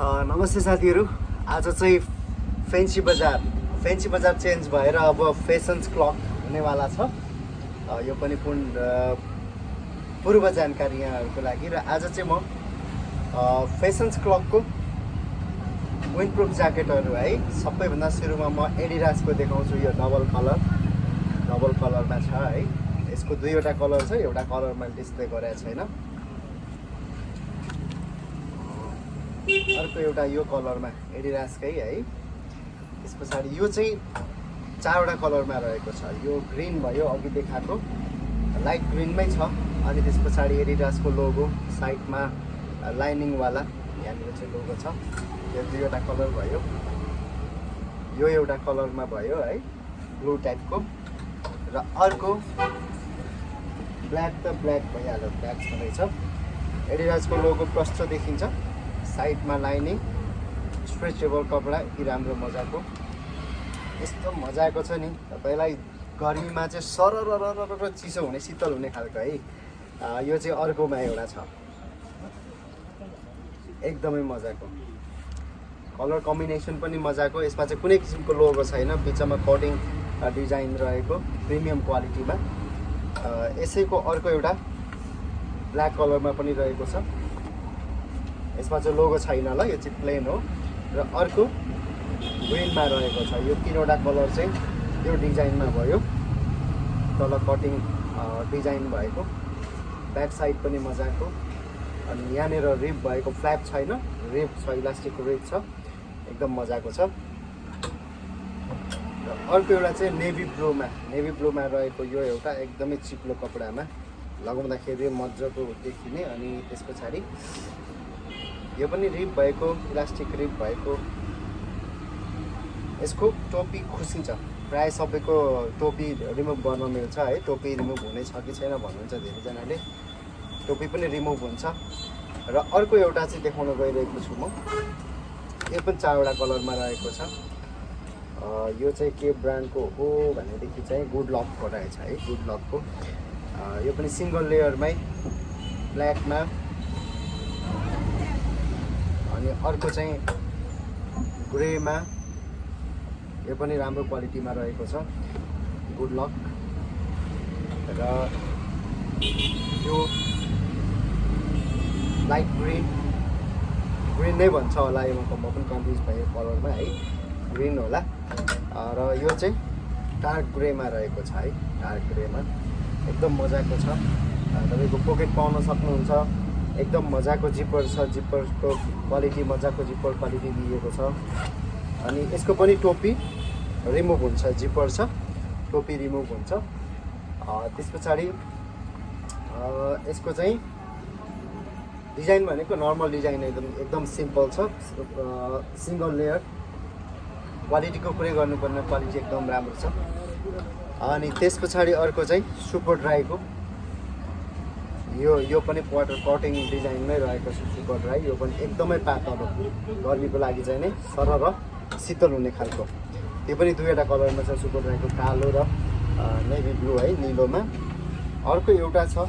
नमस्ते साथीहरू। आज चाहिँ फेन्सी बजार चेन्ज भएर अब फेसन्स क्लक हुनेवाला छ। यो पनि पूर्व जानकारी यहाँहरूको लागि। र आज चाहिँ म फेसन्स क्लकको विन्डप्रुफ ज्याकेटहरू है सबैभन्दा सुरुमा म एडिडासको देखाउँछु। यो डबल कलरमा छ है। यसको दुईवटा कलर छ, एउटा कलरमा डिस्प्ले गरेको छैन, अर्को एउटा यो कलरमा एडिडासकै है। त्यस पछाडि यो चाहिँ चारवटा कलरमा रहेको छ। यो ग्रिन भयो, अघि देखाएको लाइट ग्रिनमै छ। अनि त्यस पछाडि एडिडासको लोगो साइडमा लाइनिङवाला यहाँनिर चाहिँ लोगो छ। यो दुईवटा कलर भयो, यो एउटा कलरमा भयो है, ब्लू टाइपको। र अर्को ब्ल्याक त ब्ल्याक भइहाल्यो, ब्ल्याक छँदैछ। एडिडासको लोगो प्रष्ट देखिन्छ, साइडमा लाइनिङ, स्ट्रेचेबल कपडा, यति राम्रो मजाको। यस्तो मजाको छ नि तपाईँलाई गर्मीमा चाहिँ सरर चिसो हुने, शीतल हुने खालको है। यो चाहिँ अर्कोमा एउटा छ, एकदमै मजाको। कलर कम्बिनेसन पनि मजाको। यसमा चाहिँ कुनै किसिमको लोगो छैन, बिचमा कटिङ डिजाइन रहेको प्रिमियम क्वालिटीमा। यसैको अर्को एउटा ब्ल्याक कलरमा पनि रहेको छ। यसमा चाहिँ लोगो छैन ल, यो चाहिँ प्लेन हो। र अर्को ग्रिनमा रहेको छ। यो तीनवटा कलर चाहिँ यो डिजाइनमा भयो, तल कटिङ डिजाइन भएको। ब्याक साइड पनि मजाको। अनि यहाँनिर रिप भएको, फ्ल्याप छैन, रिप छ, इलास्टिक रिप छ, एकदम मजाको छ। र अर्को एउटा चाहिँ नेभी ब्लूमा रहेको यो एउटा एकदमै चिप्लो कपडामा लगाउँदाखेरि मजाको देखिने। अनि त्यस पछाडि यो पनि रिप भएको, इलास्टिक रिप भएको। यसको टोपी खुसी छ, प्रायः सबैको टोपी रिमुभ गर्न मिल्छ है। टोपी रिमुभ हुने छ कि छैन भन्नुहुन्छ धेरैजनाले, टोपी पनि रिमुभ हुन्छ। र अर्को एउटा चाहिँ देखाउन गइरहेको छु म। यो पनि चारवटा कलरमा रहेको छ। यो चाहिँ के ब्रान्डको हो भनेदेखि चाहिँ गुड लकको रहेछ है, गुड लकको। यो पनि सिङ्गल लेयरमै ब्ल्याकमा। अनि अर्को चाहिँ ग्रेमा, यो पनि राम्रो क्वालिटीमा रहेको छ, गुड लक। र यो लाइट ग्रिन नै भन्छ होला, यो म पनि कन्फ्युज भएँ कलरमा है, ग्रिन होला। र यो चाहिँ डार्क ग्रेमा रहेको छ है, डार्क ग्रेमा एकदम मजाको छ। तपाईँको पोकेट पाउन सक्नुहुन्छ। एकदम मजाको जिपर छ, जिपरको क्वालिटी मजाको जिपर क्वालिटी दिएको छ। अनि यसको पनि टोपी रिमुभ हुन्छ, जिपर छ, टोपी रिमुभ हुन्छ। त्यस पछाडि यसको चाहिँ डिजाइन भनेको नर्मल डिजाइन, एकदम सिम्पल छ। सिङ्गल लेयर क्वालिटीको कुरै गर्नुपर्ने, क्वालिटी एकदम राम्रो छ। अनि त्यस पछाडि अर्को चाहिँ सुपर ड्राईको, यो पनि वाटर कटिङ डिजाइनमै रहेको छ, सुपर ड्राई। यो पनि एकदमै पातलो, गर्मीको लागि चाहिँ नै सरर शीतल हुने खालको। त्यो पनि दुईवटा कलरमा छ, सुपर ड्राईको कालो र नेभी ब्लू है, निलोमा। अर्को एउटा छ,